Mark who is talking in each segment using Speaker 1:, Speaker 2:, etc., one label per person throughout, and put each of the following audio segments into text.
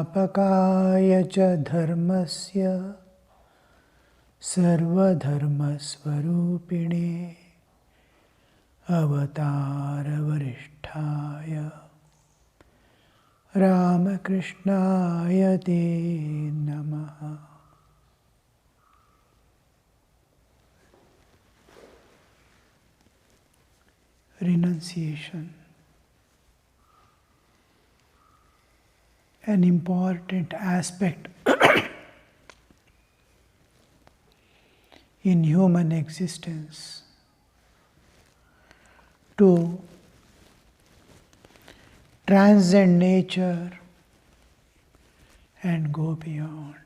Speaker 1: संस्थापकाय च धर्मस्य सर्वधर्मस्वरूपिणे अवतारवरिष्ठाय रामकृष्णाय ते नमः। Renunciation. An important aspect in human existence to transcend nature and go beyond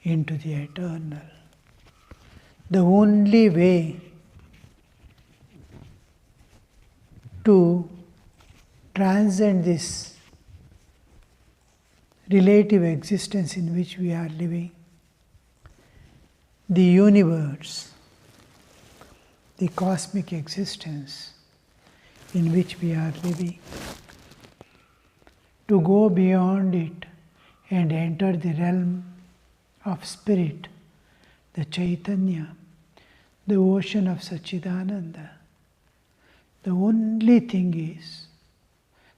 Speaker 1: into the eternal. The only way to transcend this relative existence in which we are living, the universe, the cosmic existence in which we are living, to go beyond it and enter the realm of spirit, the Chaitanya, the ocean of Satchidananda. The only thing is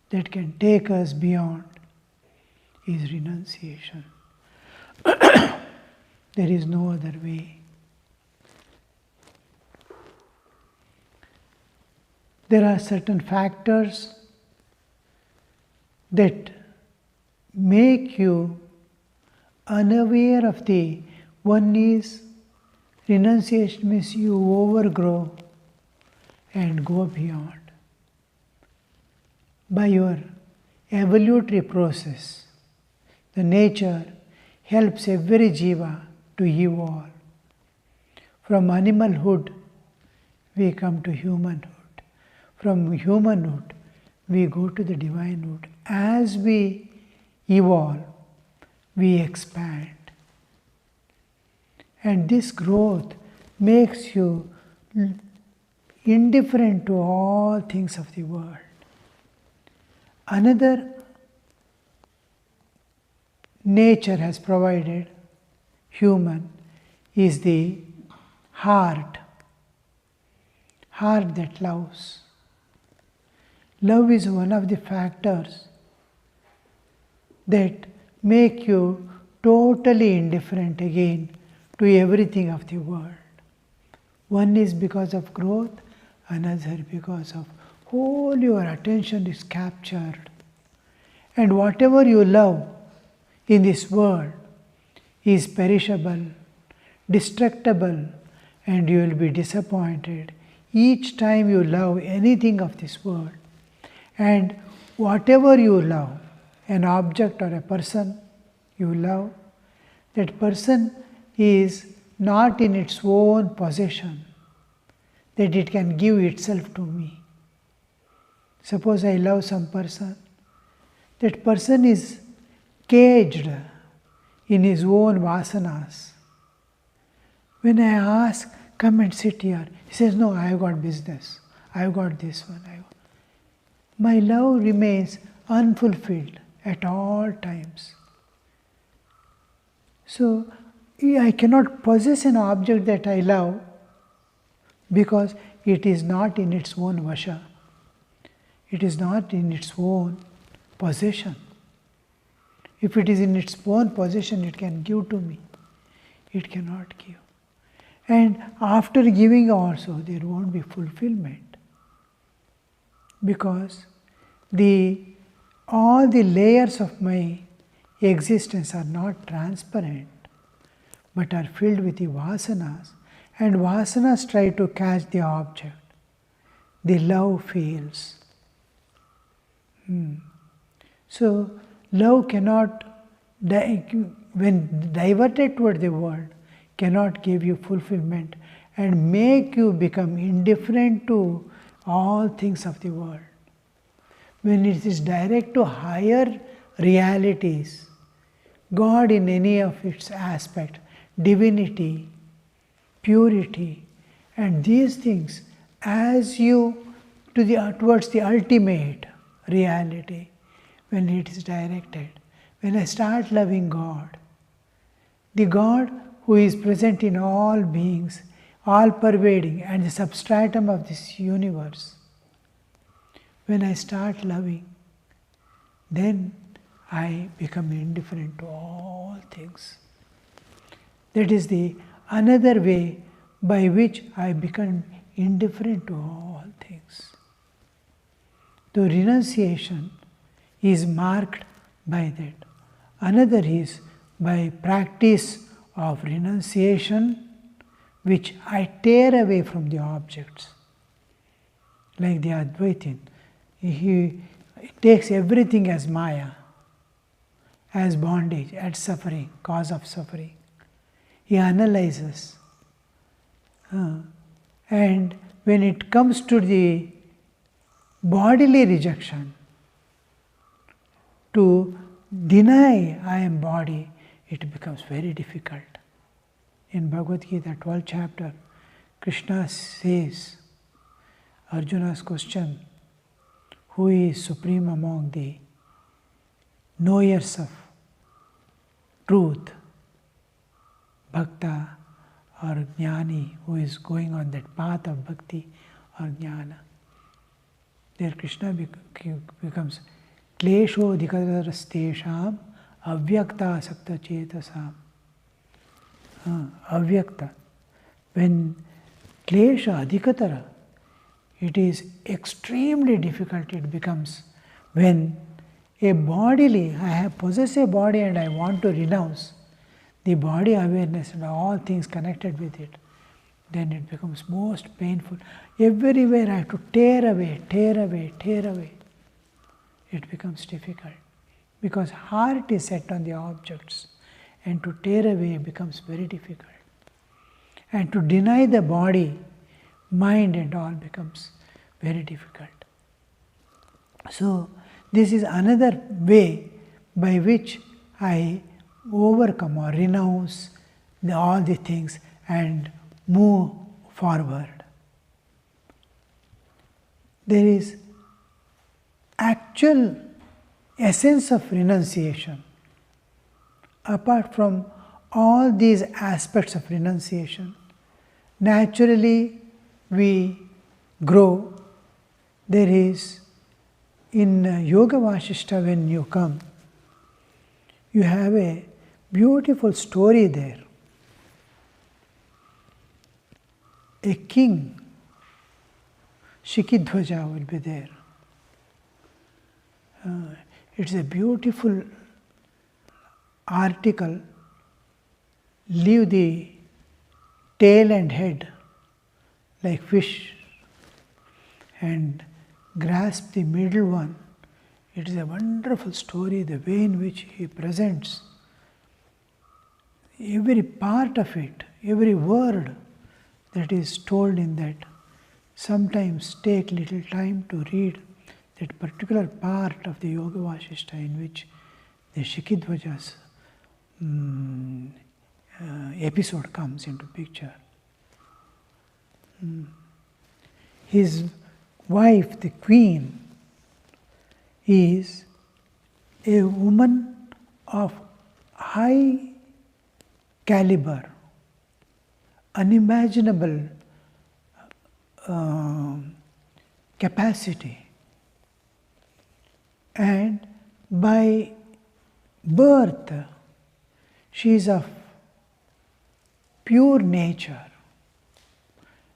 Speaker 1: that can take us beyond is renunciation. There is no other way. There are certain factors that make you unaware of the one is renunciation means you overgrow and go beyond. By your evolutionary process, the nature helps every jiva to evolve. From animalhood, we come to humanhood. From humanhood, we go to the divinehood. As we evolve, we expand. And this growth makes you indifferent to all things of the world. Another nature has provided human is the heart that loves. Love is one of the factors that make you totally indifferent again to everything of the world. One is because of growth, another because of whole your attention is captured. And whatever you love in this world is perishable, destructible, and you will be disappointed each time you love anything of this world. And whatever you love, an object or a person you love, that person is not in its own possession, that it can give itself to me. Suppose I love some person, that person is caged in his own vasanas. When I ask, come and sit here, he says, no, I have got business, I have got this one. My love remains unfulfilled at all times. So, I cannot possess an object that I love because it is not in its own vasha. It is not in its own possession. If it is in its own possession, it can give to me. It cannot give. And after giving also, there won't be fulfillment. Because all the layers of my existence are not transparent, but are filled with the vasanas, and vasanas try to catch the object. The love fails. So, love cannot, when diverted toward the world, cannot give you fulfillment and make you become indifferent to all things of the world. When it is direct to higher realities, God in any of its aspects, divinity, purity, and these things, as you towards the ultimate reality, when it is directed, when I start loving God, the God who is present in all beings, all pervading and the substratum of this universe, when I start loving, then I become indifferent to all things. That is the another way by which I become indifferent to all things. The renunciation is marked by that. Another is by practice of renunciation, which I tear away from the objects. Like the Advaitin, he takes everything as Maya, as bondage, as suffering, cause of suffering. He analyzes. And when it comes to the bodily rejection, to deny I am body, it becomes very difficult. In Bhagavad Gita, 12th chapter, Krishna says, Arjuna's question, who is supreme among the knowers of truth, bhakta or jnani, who is going on that path of bhakti or jnana. There Krishna becomes klesho dikadarastesham avyakta sakta chetasam. Avyakta. When klesha adhikatara, it is extremely difficult, it becomes when a bodily, I possess a body and I want to renounce the body awareness and all things connected with it, then it becomes most painful. Everywhere I have to tear away. It becomes difficult because heart is set on the objects, and to tear away becomes very difficult. And to deny the body, mind and all becomes very difficult. So this is another way by which I overcome or renounce all the things and move forward. There is actual essence of renunciation. Apart from all these aspects of renunciation, naturally we grow. There is in Yoga Vasishta, when you come, you have a beautiful story there. A king, Shikidhwaja, will be there. It's a beautiful article. Leave the tail and head like fish and grasp the middle one. It is a wonderful story, the way in which he presents every part of it, every word that is told in that. Sometimes take little time to read that particular part of the Yoga Vasishta in which the Shikidhwaja's episode comes into picture. His wife, the queen, is a woman of high caliber, unimaginable capacity, and by birth she is of pure nature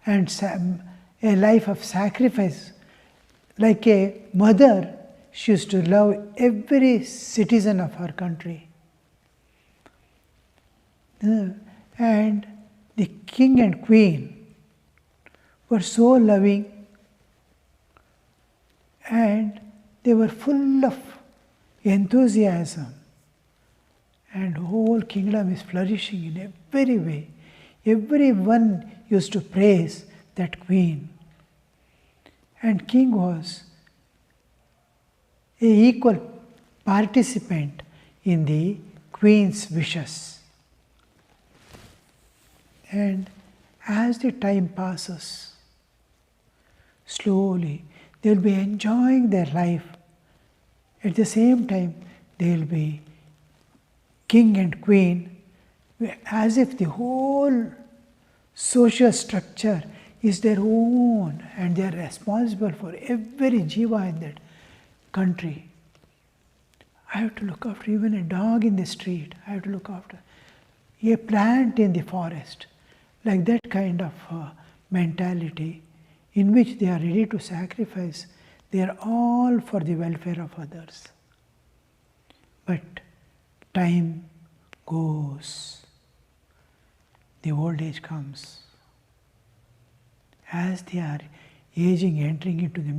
Speaker 1: and a life of sacrifice. Like a mother, she used to love every citizen of her country. And the king and queen were so loving, and they were full of enthusiasm, and the whole kingdom is flourishing in every way. Everyone used to praise that queen. And king was an equal participant in the queen's wishes. And as the time passes, slowly they will be enjoying their life. At the same time, they will be king and queen, as if the whole social structure is their own and they are responsible for every jiva in that country. I have to look after even a dog in the street. I have to look after a plant in the forest. Like that kind of mentality in which they are ready to sacrifice. They are all for the welfare of others. But time goes. The old age comes. As they are aging, entering into the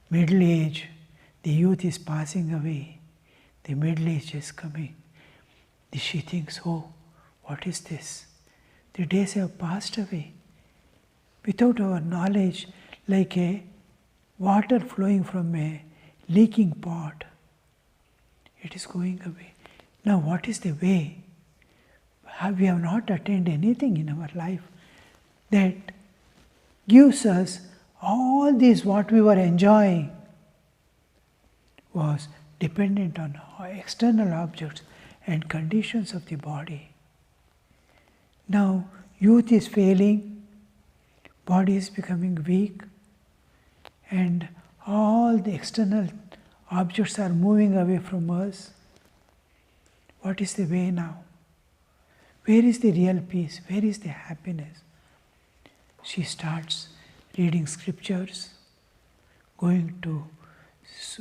Speaker 1: middle age, the youth is passing away. The middle age is coming. She thinks, oh, what is this? The days have passed away. Without our knowledge, like a water flowing from a leaking pot, it is going away. Now what is the way? We have not attained anything in our life that gives us all this what we were enjoying was dependent on external objects and conditions of the body. Now youth is failing, body is becoming weak, and all the external objects are moving away from us. What is the way now? Where is the real peace? Where is the happiness? She starts reading scriptures, going to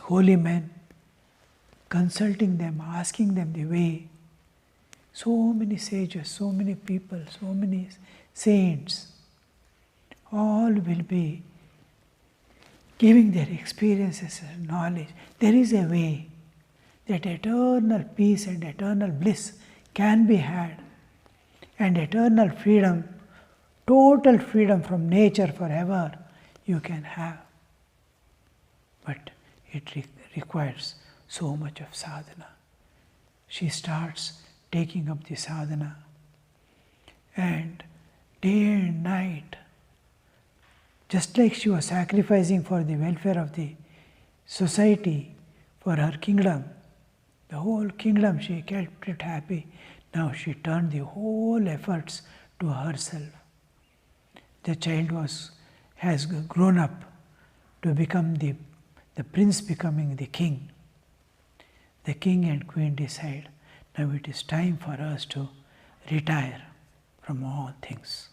Speaker 1: holy men, consulting them, asking them the way. So many sages, so many people, so many saints, all will be giving their experiences and knowledge. There is a way that eternal peace and eternal bliss can be had, and eternal freedom, total freedom from nature forever you can have. But it requires so much of sadhana. She starts taking up the sadhana, and day and night, just like she was sacrificing for the welfare of the society, for her kingdom, the whole kingdom she kept it happy. Now she turned the whole efforts to herself. The child has grown up to become the prince becoming the king. The king and queen decide, now it is time for us to retire from all things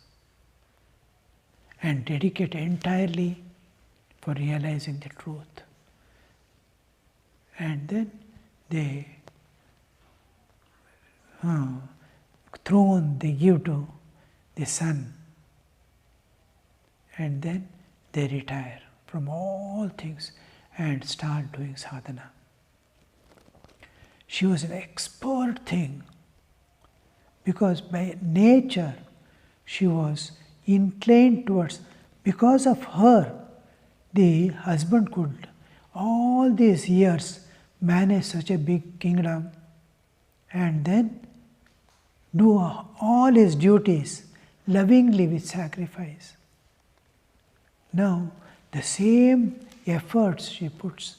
Speaker 1: and dedicate entirely for realizing the truth. And then the throne they give to the son, and then they retire from all things and start doing sadhana. She was an expert thing because by nature she was inclined towards, because of her, the husband could all these years manage such a big kingdom and then do all his duties lovingly with sacrifice. Now, the same efforts she puts,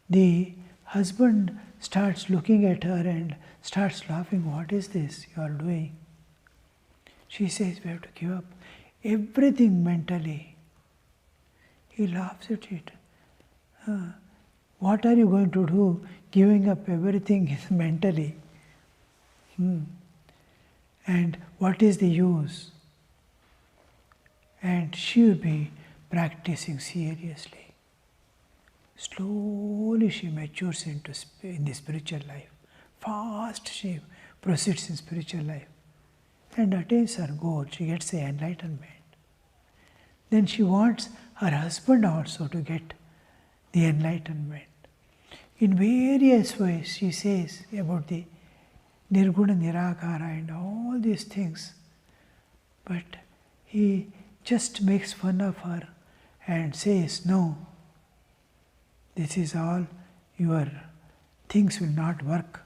Speaker 1: the husband starts looking at her and starts laughing, what is this you are doing? She says, we have to give up everything mentally. He laughs at it. What are you going to do giving up everything mentally? And what is the use? And she will be practicing seriously. Slowly she matures in the spiritual life. Fast she proceeds in spiritual life and attains her goal. She gets the enlightenment. Then she wants her husband also to get the enlightenment. In various ways she says about the Nirguna Nirakara and all these things. But he just makes fun of her and says, no, this is all your things will not work.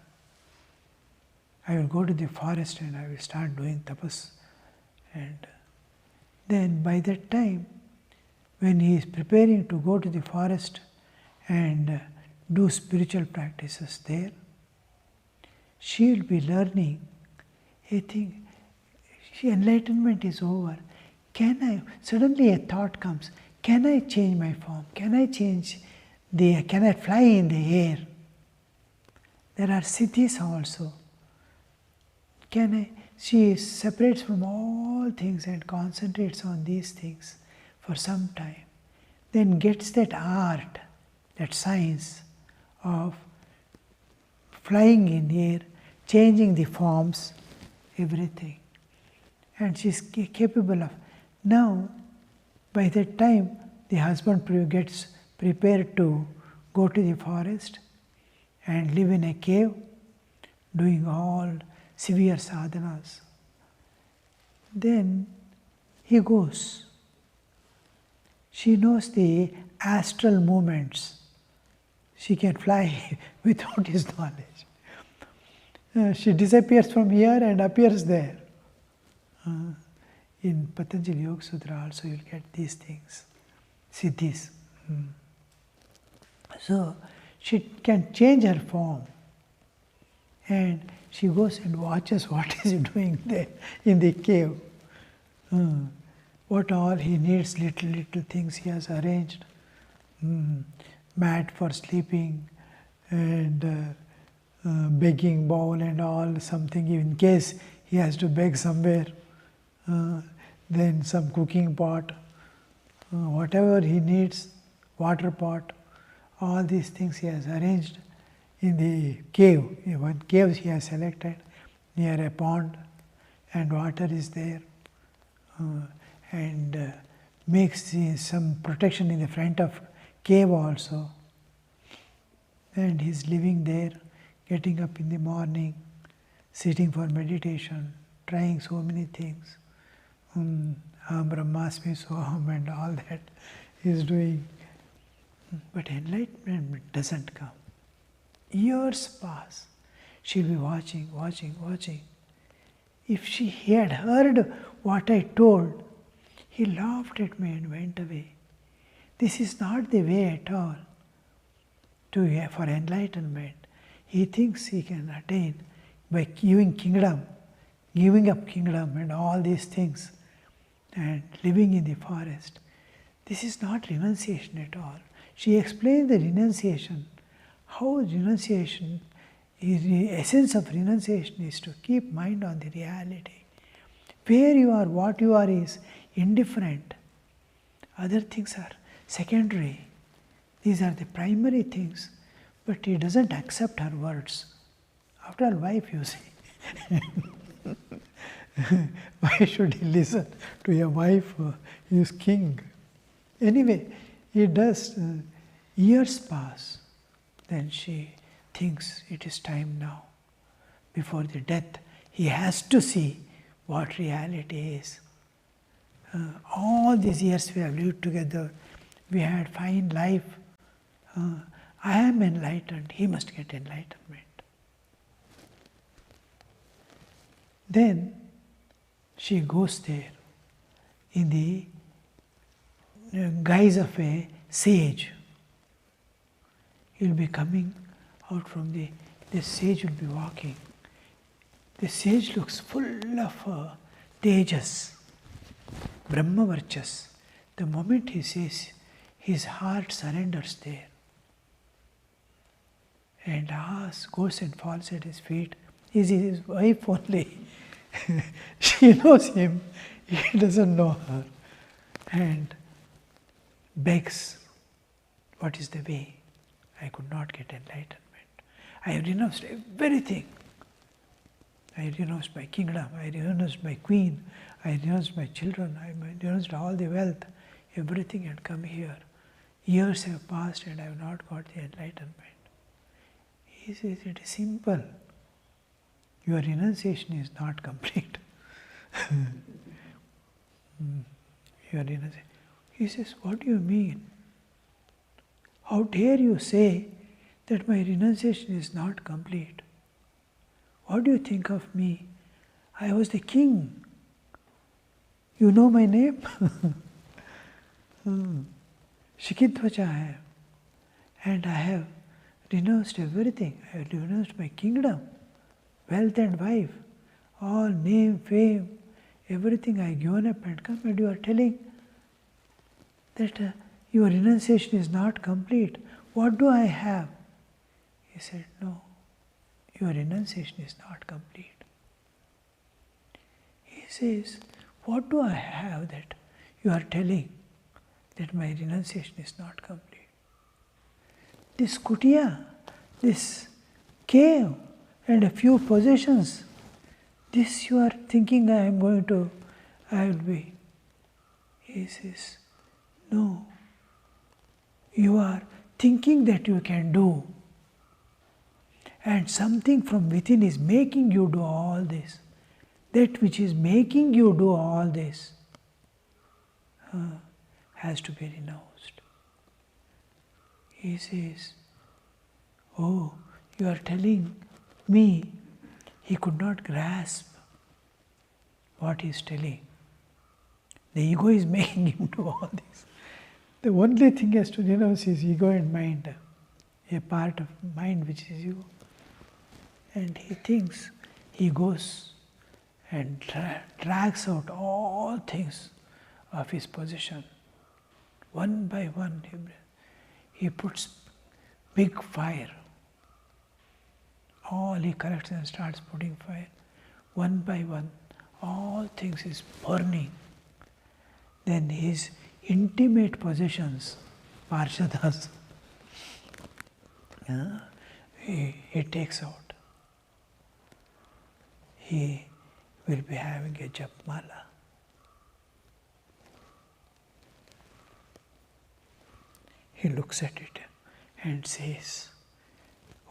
Speaker 1: I will go to the forest and I will start doing tapas. And then by that time, when he is preparing to go to the forest and do spiritual practices there, she will be learning a thing. Enlightenment is over. Suddenly a thought comes, can I change my form? Can I fly in the air? There are siddhis also. She separates from all things and concentrates on these things for some time. Then gets that art, that science of flying in air, changing the forms, everything. And she's capable of. Now, by that time, the husband gets prepared to go to the forest and live in a cave, doing all severe sadhanas. Then he goes. She knows the astral movements. She can fly without his knowledge. She disappears from here and appears there. In Patanjali Yoga Sutra also you'll get these things, siddhis. So she can change her form, and she goes and watches what is he doing there in the cave. What all he needs, little things he has arranged. Mat for sleeping and begging bowl and all, something in case he has to beg somewhere. Then some cooking pot, whatever he needs, water pot, all these things he has arranged in the cave. One cave he has selected near a pond, and water is there, and makes some protection in the front of cave also. And he's living there, getting up in the morning, sitting for meditation, trying so many things. Aham Brahmasmi Soham and all that he's doing. But enlightenment doesn't come. Years pass. She'll be watching. If she had heard what I told, he laughed at me and went away. This is not the way at all for enlightenment. He thinks he can attain by giving up kingdom and all these things, and living in the forest. This is not renunciation at all. She explained the renunciation, how renunciation is the essence of renunciation is to keep mind on the reality. Where you are, what you are is indifferent. Other things are secondary. These are the primary things. But he doesn't accept her words. After all, wife, you see. Why should he listen to a wife who is king? Anyway, he does. Years pass. Then she thinks it is time now. Before the death, he has to see what reality is. All these years we have lived together. We had fine life. I am enlightened. He must get enlightenment. Then she goes there in the guise of a sage. He will be coming out from the sage will be walking. The sage looks full of tejas, Brahmavarchas. The moment he says, his heart surrenders there and goes and falls at his feet. Is his wife only. She knows him, he doesn't know her, and begs, what is the way? I could not get enlightenment. I have renounced everything. I renounced my kingdom, I renounced my queen, I renounced my children, I renounced all the wealth, everything, and come here. Years have passed and I have not got the enlightenment. He says, it is simple. Your renunciation is not complete. Your renunciation. He says, what do you mean? How dare you say that my renunciation is not complete? What do you think of me? I was the king. You know my name? Shikidvacha I am. And I have renounced everything. I have renounced my kingdom. wealth and wife, all name, fame, everything I given up and come, and you are telling that your renunciation is not complete. What do I have? He said, no, your renunciation is not complete. He says, what do I have that you are telling that my renunciation is not complete? This kutia, this cave, and a few possessions, this you are thinking I will be. He says, no, you are thinking that you can do, and something from within is making you do all this. That which is making you do all this has to be renounced. He says, oh, you are telling me. He could not grasp what he is telling. The ego is making him do all this. The only thing he has to renounce is ego and mind, a part of mind which is ego. And he thinks, he goes and drags out all things of his possession. One by one, he puts big fire. All he collects and starts putting fire. One by one, all things is burning. Then his intimate possessions, Parshadas, he takes out. He will be having a japmala. He looks at it and says,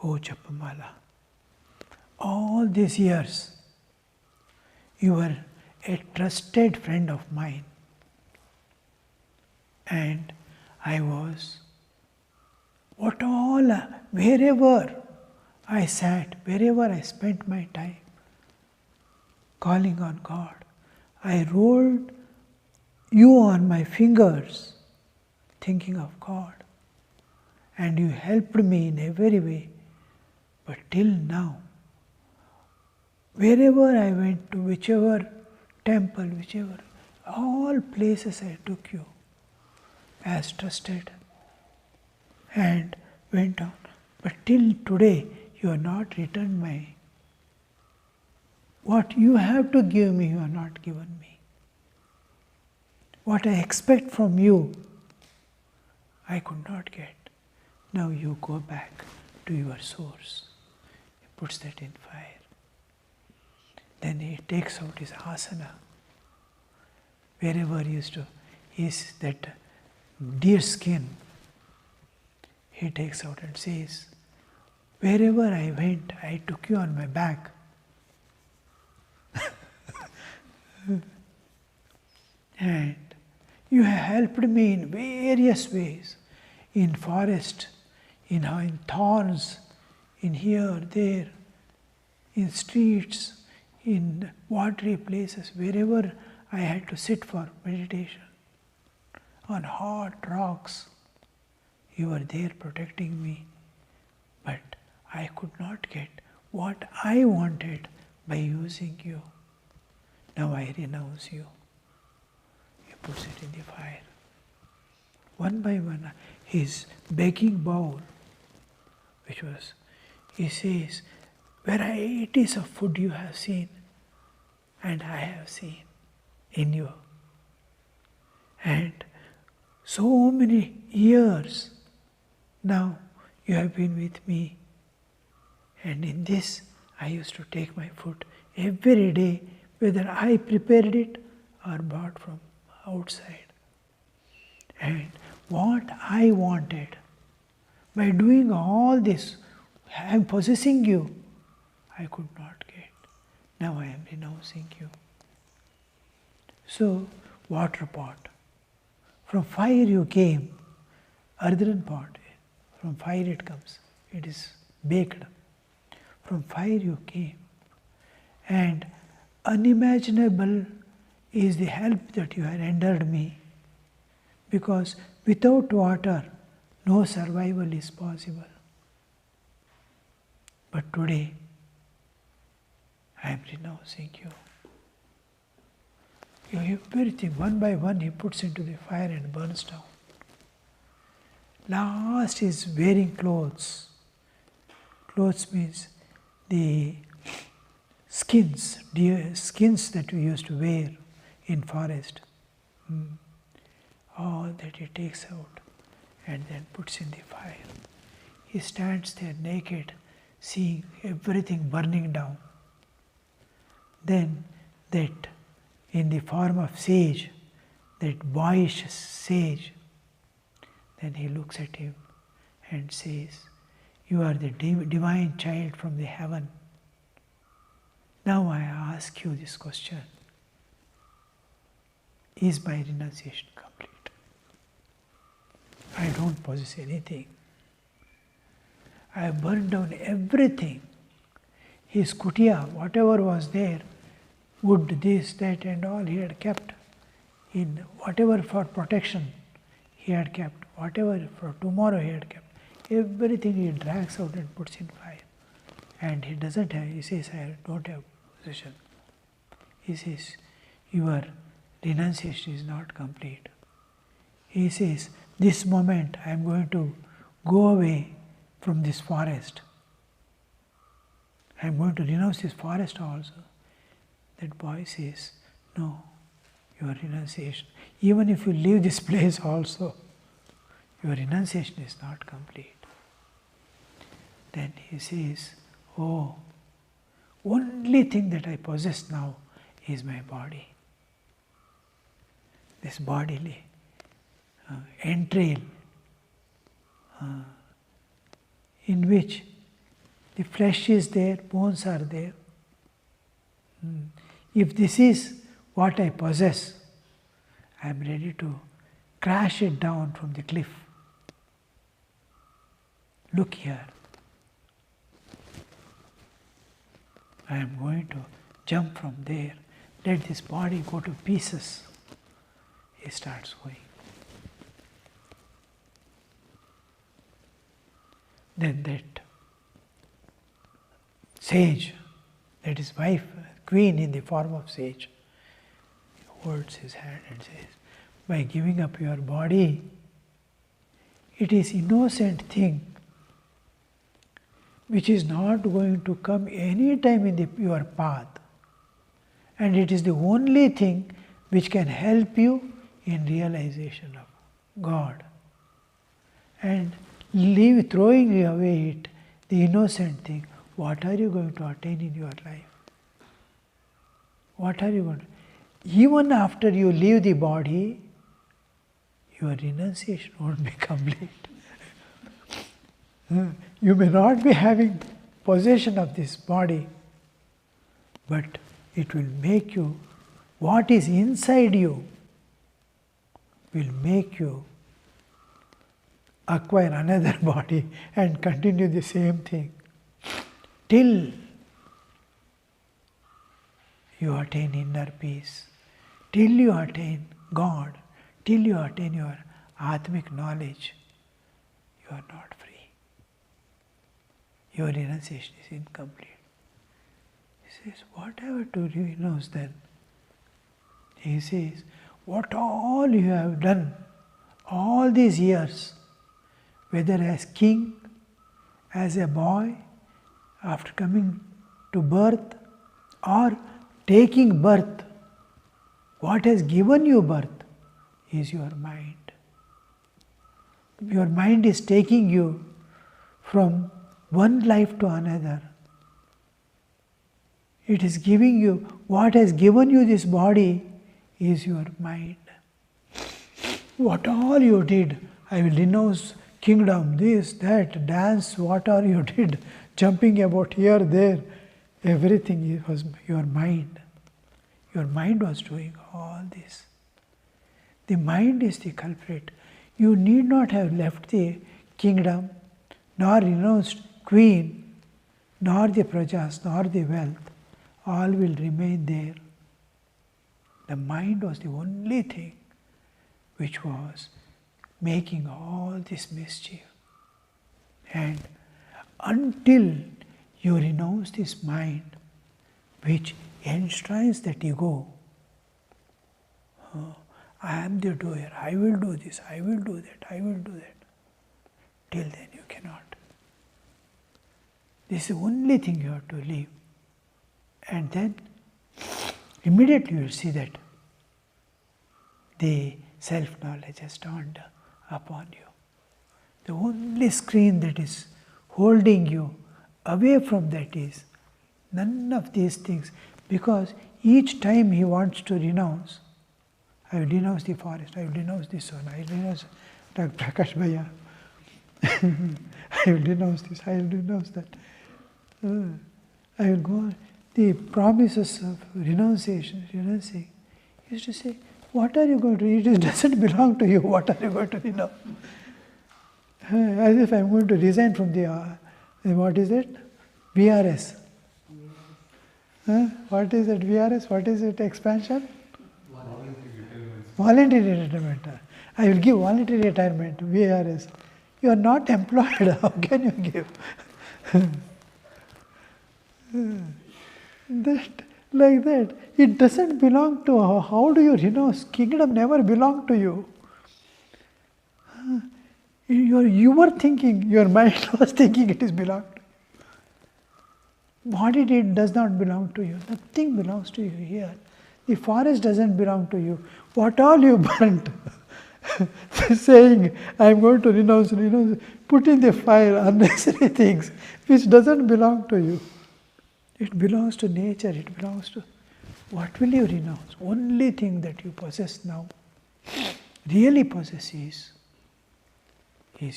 Speaker 1: oh Japamala, all these years you were a trusted friend of mine, and I was, wherever I sat, wherever I spent my time calling on God, I rolled you on my fingers thinking of God, and you helped me in every way. But till now, wherever I went to, whichever temple, all places I took you as trusted and went on. But till today, you have not returned what you have to give me, you have not given me. What I expect from you, I could not get. Now you go back to your source. He puts that in fire. Then he takes out his asana. Wherever he is that deer skin, he takes out and says, wherever I went, I took you on my back. And you have helped me in various ways, in forest, in thorns, in here, there, in streets, in watery places, wherever I had to sit for meditation, on hard rocks. You were there protecting me, but I could not get what I wanted by using you. Now I renounce you. He puts it in the fire. One by one, his begging bowl, he says, varieties of food you have seen, and I have seen in you. And so many years now you have been with me, and in this I used to take my food every day, whether I prepared it or bought from outside. And what I wanted, by doing all this, I am possessing you, I could not get. Now I am renouncing you. So, water pot. From fire you came, earthen pot. From fire it comes. It is baked. From fire you came. And unimaginable is the help that you have rendered me. Because without water, no survival is possible. But today, I am renouncing you. Everything, one by one, he puts into the fire and burns down. Last is wearing clothes. Clothes means the skins, deer skins that we used to wear in forest. All that he takes out and then puts in the fire. He stands there naked, seeing everything burning down. Then that in the form of sage, that boyish sage, then he looks at him and says, "You are the divine child from the heaven. Now I ask you this question. Is my renunciation complete? I don't possess anything. I have burned down everything. His kutia, whatever was there, wood, this, that and all he had kept. In whatever for protection he had kept, whatever for tomorrow he had kept. Everything he drags out and puts in fire. And he doesn't have, he says, I don't have possession. He says, your renunciation is not complete. He says, this moment I am going to go away from this forest. I am going to renounce this forest also. That boy says, no, your renunciation, even if you leave this place also, your renunciation is not complete. Then he says, oh, only thing that I possess now is my body. This bodily entrail in which the flesh is there, bones are there. If this is what I possess, I am ready to crash it down from the cliff. Look here. I am going to jump from there. Let this body go to pieces. He starts going. Then that sage, that is wife, queen in the form of sage, holds his hand and says, by giving up your body, it is innocent thing which is not going to come any time in your path, and it is the only thing which can help you in realization of God. And throwing away it, the innocent thing, what are you going to attain in your life? What are you going to? Even after you leave the body, your renunciation won't be complete. You may not be having possession of this body, but it will make you, what is inside you will make you acquire another body and continue the same thing till you attain inner peace, till you attain God, till you attain your Atmic knowledge. You are not free. Your renunciation is incomplete. He says, what have I to renounce then? He says, what all you have done all these years, whether as king, as a boy, after coming to birth, or taking birth, what has given you birth is your mind. Your mind is taking you from one life to another. It is giving you, what has given you this body is your mind. What all you did, I will renounce kingdom, this, that, dance, what all you did, jumping about here, there, everything was your mind. Your mind was doing all this. The mind is the culprit. You need not have left the kingdom, nor renounced queen, nor the prajas, nor the wealth. All will remain there. The mind was the only thing which was making all this mischief. And until you renounce this mind, which enshrines that ego. I am the doer, I will do this, I will do that, I will do that. Till then you cannot. This is the only thing you have to leave. And then immediately you will see that the self-knowledge has dawned upon you. The only screen that is holding you away from that is none of these things, because each time he wants to renounce, I will denounce the forest, I will denounce this one, I will denounce Dr. Prakash Bhaiya, I will denounce this, I will denounce that. I will go on. The promises of renunciation, renouncing, he used to say, what are you going to do? It doesn't belong to you, what are you going to renounce? As if I am going to resign from the, what is it? VRS. What is it, VRS? What is it, expansion? Voluntary retirement. I will give voluntary retirement, VRS. You are not employed, how can you give? That, like that. It doesn't belong to, how do you renounce? Kingdom never belonged to you. You were thinking, your mind was thinking it is belonged to you. Body does not belong to you. Nothing belongs to you here. The forest doesn't belong to you. What all you burnt, saying, I am going to renounce, put in the fire unnecessary things which doesn't belong to you. It belongs to nature, it belongs to... What will you renounce? Only thing that you possess now, really possess is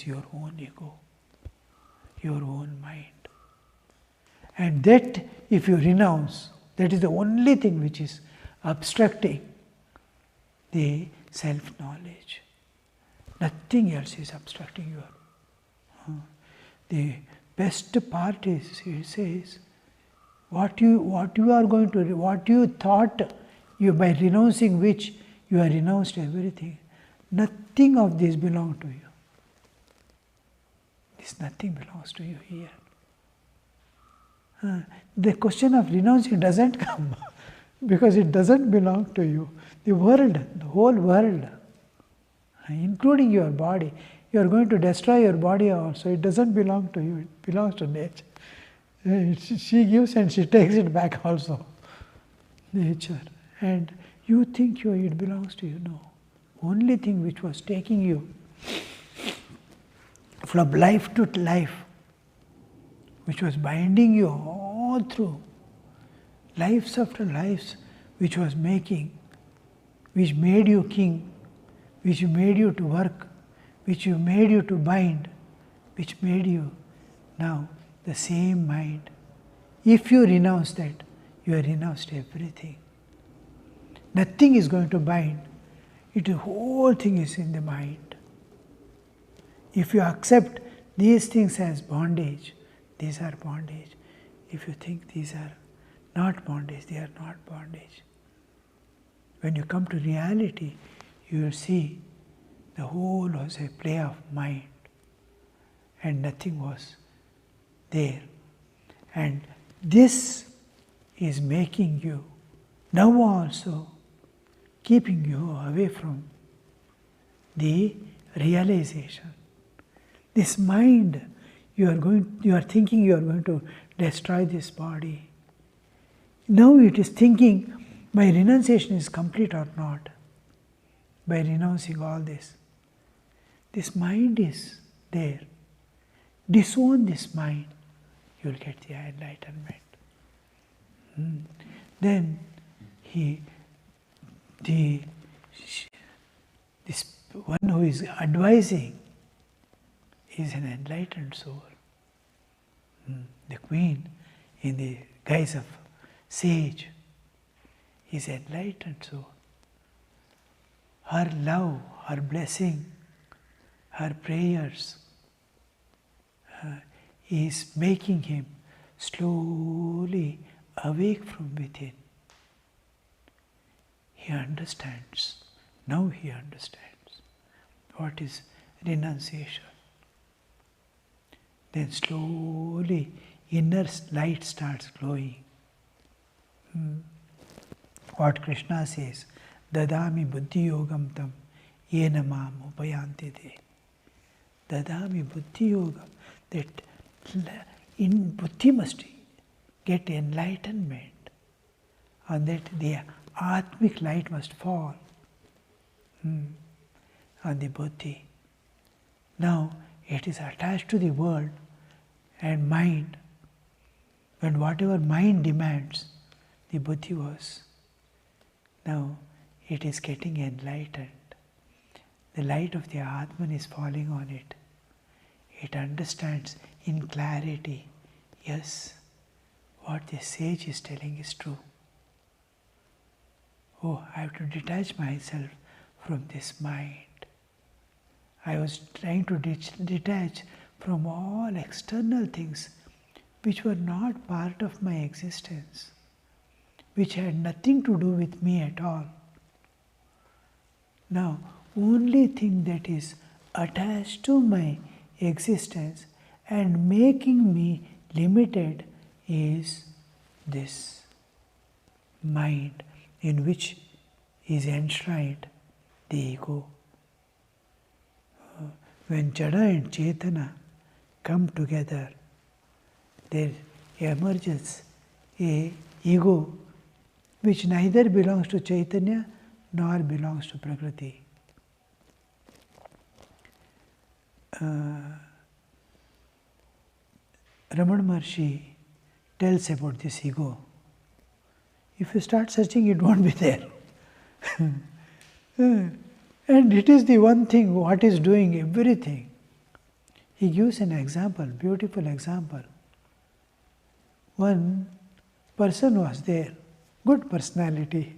Speaker 1: your own ego, your own mind. And that, if you renounce, that is the only thing which is obstructing the self-knowledge. Nothing else is obstructing your... The best part is, he says, what you thought, you by renouncing which you have renounced everything. Nothing of this belongs to you. This nothing belongs to you here. The question of renouncing doesn't come because it doesn't belong to you. The world, the whole world, including your body, you are going to destroy your body also. It doesn't belong to you. It belongs to nature. She gives and she takes it back also. Nature. And you think it belongs to you. No. Only thing which was taking you from life to life, which was binding you all through, lives after lives, which was making, which made you king, which made you to work, which made you to bind, which made you now the same mind. If you renounce that, you have renounced everything. Nothing is going to bind. The whole thing is in the mind. If you accept these things as bondage, these are bondage. If you think these are not bondage, they are not bondage. When you come to reality, you will see the whole was a play of mind and nothing was there. And this is making you now also keeping you away from the realization. This mind, you are thinking you are going to destroy this body. Now it is thinking my renunciation is complete or not. By renouncing all this. This mind is there. Disown this mind, you will get the enlightenment. Then this one who is advising is an enlightened soul. The queen, in the guise of sage, is enlightened soul. Her love, her blessing, her prayers is making him slowly awake from within. He understands. Now he understands what is renunciation. Then slowly inner light starts glowing. What Krishna says, Dadami buddhi yogam tam yena mam upayanti te. Dadami buddhi yogam, that in buddhi must get enlightenment, and that the atmic light must fall on the buddhi. Now it is attached to the world and mind, and whatever mind demands, the buddhi was. Now it is getting enlightened. The light of the Atman is falling on it. It understands in clarity, yes, what the sage is telling is true. Oh, I have to detach myself from this mind. I was trying to detach from all external things which were not part of my existence, which had nothing to do with me at all. Now, only thing that is attached to my existence and making me limited is this mind, in which is enshrined the ego. When Jada and Chetana come together, there emerges a ego which neither belongs to Chaitanya nor belongs to Prakriti. Ramana Maharshi tells about this ego. If you start searching, it won't be there. And it is the one thing what is doing everything. He gives an example, beautiful example. One person was there, good personality,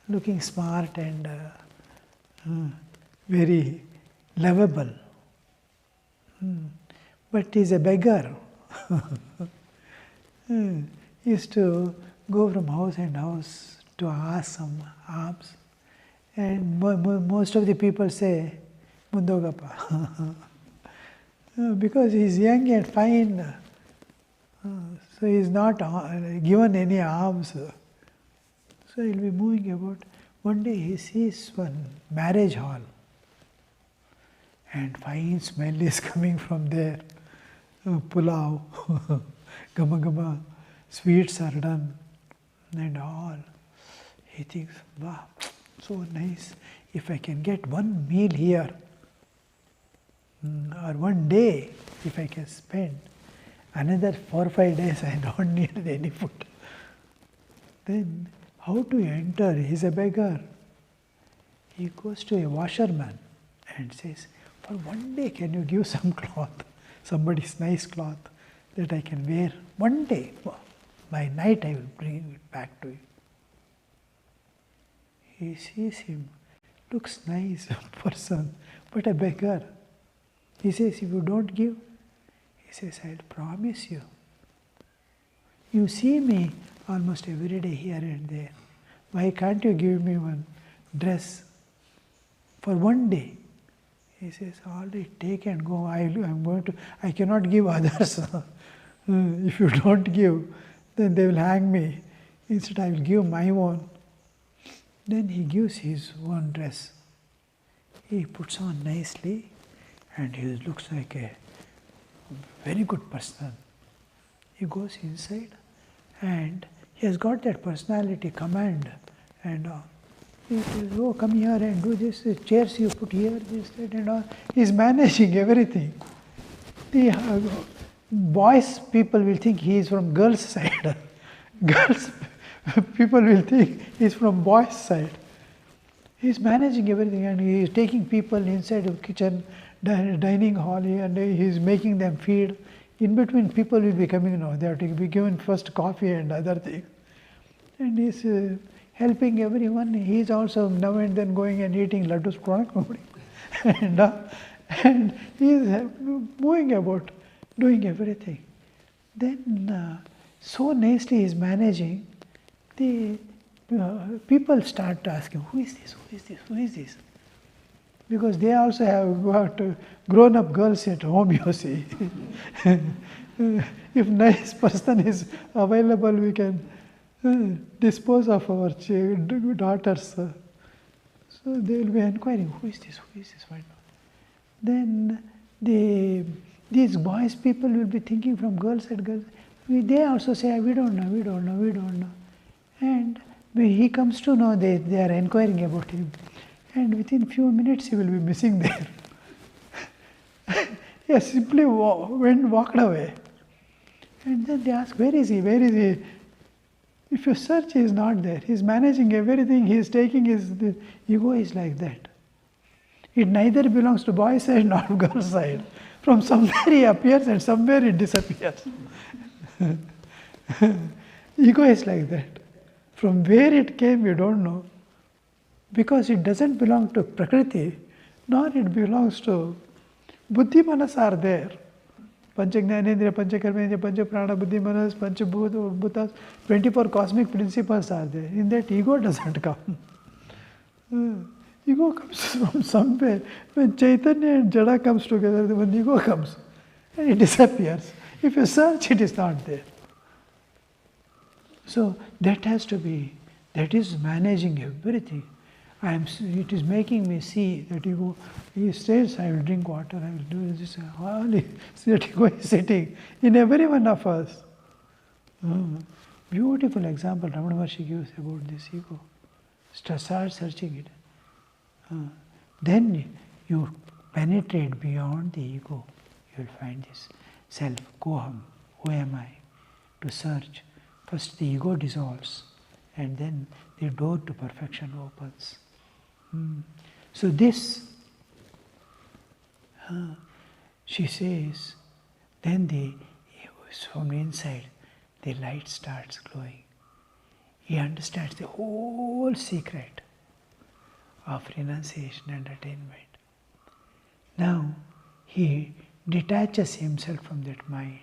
Speaker 1: looking smart and very lovable. But he is a beggar. He used to go from house and house to ask some alms. And most of the people say, Mundogappa. Because he is young and fine, so he is not given any alms. So he will be moving about. One day he sees one marriage hall, and fine smell is coming from there. Pulao, gama gama, sweets are done, and all. He thinks, wow, so nice. If I can get one meal here, or one day, if I can spend, another 4 or 5 days I don't need any food. Then how to enter? He is a beggar. He goes to a washerman and says, for one day can you give some cloth, somebody's nice cloth that I can wear one day. By night I will bring it back to you. He sees him, looks nice person, but a beggar. He says, if you don't give, he says, I'll promise you. You see me almost every day here and there. Why can't you give me one dress for one day? He says, all right, take and go. I cannot give others. If you don't give, then they will hang me. Instead, I will give my own. Then he gives his own dress. He puts on nicely, and he looks like a very good person. He goes inside, and he has got that personality, command, and he says, oh, come here and do this, the chairs you put here, this, that, and all. He is managing everything. The boys, people will think he is from girls' side. Girls, people will think he is from boys' side. He is managing everything, and he is taking people inside the kitchen, dining hall, and he is making them feed. In between, people will be coming, they have to be given first coffee and other things. And he is helping everyone. He is also now and then going and eating laddus, and he is moving about, doing everything. Then, so nicely he is managing, the people start asking, who is this, who is this, who is this? Because they also have got grown-up girls at home, you see. If nice person is available, we can dispose of our daughters. So they will be inquiring, who is this? Why not? Then these boys people will be thinking from girls and girls. They also say, we don't know. And when he comes to know, they are inquiring about him. And within few minutes he will be missing there. He simply walked away. And then they ask, where is he? If you search, he is not there. He is managing everything. He is taking the ego is like that. It neither belongs to boy side nor girl side. From somewhere he appears and somewhere it disappears. Ego is like that. From where it came, you don't know. Because it doesn't belong to Prakriti, nor it belongs to Buddhi Manas are there. Pancha Jnanendriya, Pancha Karmendriya, Pancha Prana, Buddhi Manas, Pancha Bhutas, 24 cosmic principles are there. In that, ego doesn't come. Ego comes from somewhere. When Chaitanya and Jada comes together, when ego comes, and it disappears. If you search, it is not there. So that has to be, that is managing everything. It is making me see that ego. He says, I will drink water, I will do this. That ego is sitting in every one of us. Beautiful example Ramana Maharshi gives about this ego. Start searching it. Then you penetrate beyond the ego. You will find this self, koham, who am I? To search. First the ego dissolves and then the door to perfection opens. So this, she says, then from the inside the light starts glowing. He understands the whole secret of renunciation and attainment. Now he detaches himself from that mind.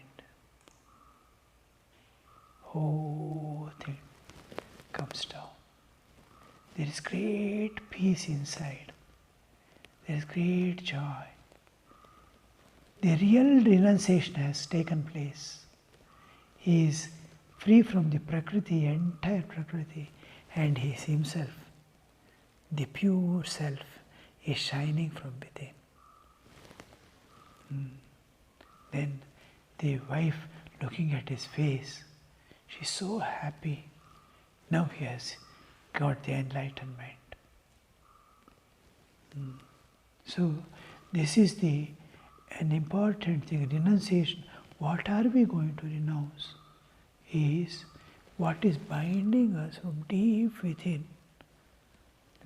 Speaker 1: Whole thing comes down. There is great peace inside. There is great joy. The real renunciation has taken place. He is free from the Prakriti, entire Prakriti, and he is himself. The pure self is shining from within. Then the wife looking at his face, she is so happy. Now he has got the enlightenment. So this is an important thing, renunciation. What are we going to renounce? Is what is binding us from deep within.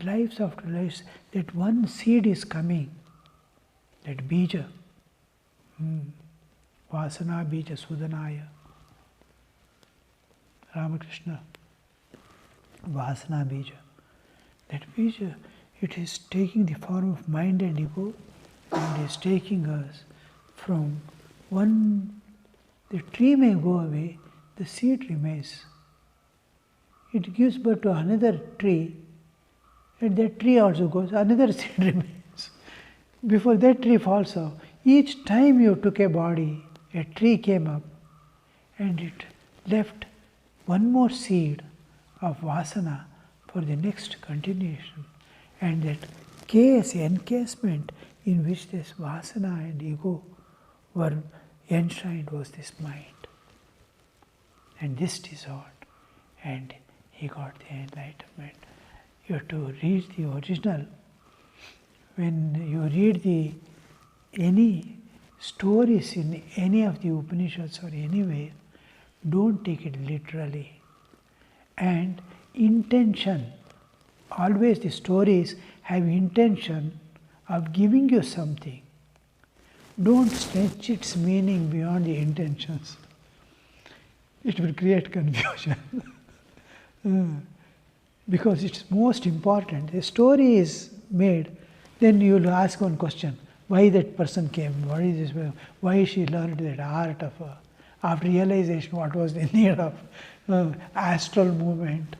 Speaker 1: Lives after lives, that one seed is coming, that bija. Vasana bija sudanaya. Ramakrishna. Vasana bija. That bija, it is taking the form of mind and ego and is taking us from one, the tree may go away, the seed remains. It gives birth to another tree and that tree also goes, another seed remains. Before that tree falls off, each time you took a body, a tree came up and it left one more seed of vasana for the next continuation. And that encasement in which this vasana and ego were enshrined was this mind. And this dissolved and he got the enlightenment. You have to read the original. When you read any stories in any of the Upanishads or anywhere, don't take it literally. And intention, always the stories have intention of giving you something. Don't stretch its meaning beyond the intentions. It will create confusion. Because it's most important. A story is made, then you will ask one question, why that person came, what is this, why she learned that art of, after realization what was the need of astral movement,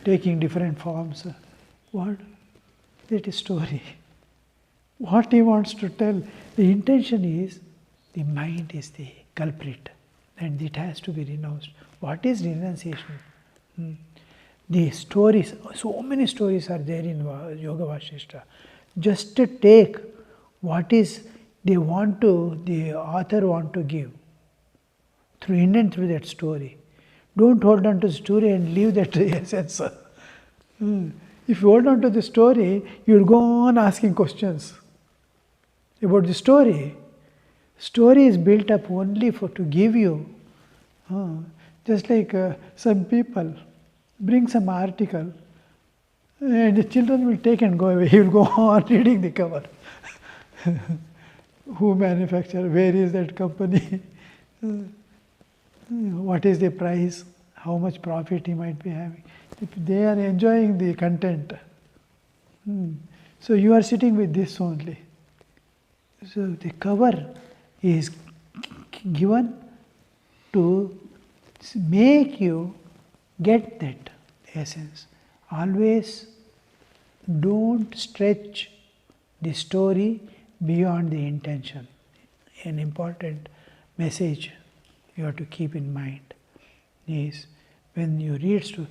Speaker 1: taking different forms. What? That is story. What he wants to tell, the intention is, the mind is the culprit and it has to be renounced. What is renunciation? The stories, so many stories are there in Yoga Vasishta. Just to take what is the author want to give through in and through that story. Don't hold on to the story and leave that essence. If you hold on to the story, you will go on asking questions about the story. Story is built up only to give you. Just like some people bring some article and the children will take and go away. He will go on reading the cover. Who manufactured, where is that company, what is the price, how much profit he might be having. If they are enjoying the content. So you are sitting with this only. So the cover is given to make you get that essence. Always don't stretch the story beyond the intention. An important message you have to keep in mind is when you read,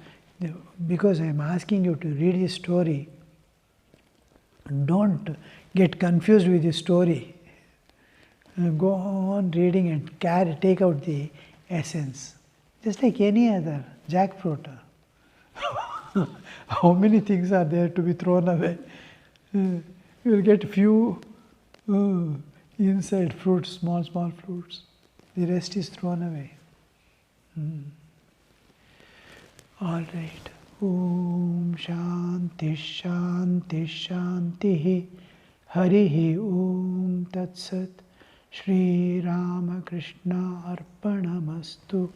Speaker 1: because I am asking you to read the story, don't get confused with the story. Go on reading and take out the essence. Just like any other jackfruit. How many things are there to be thrown away? You will get few inside fruits, small fruits. The rest is thrown away. All right. Om Shanti Shanti Shanti Harihi Om Tat Sat Shri Ramakrishna Arpanamastu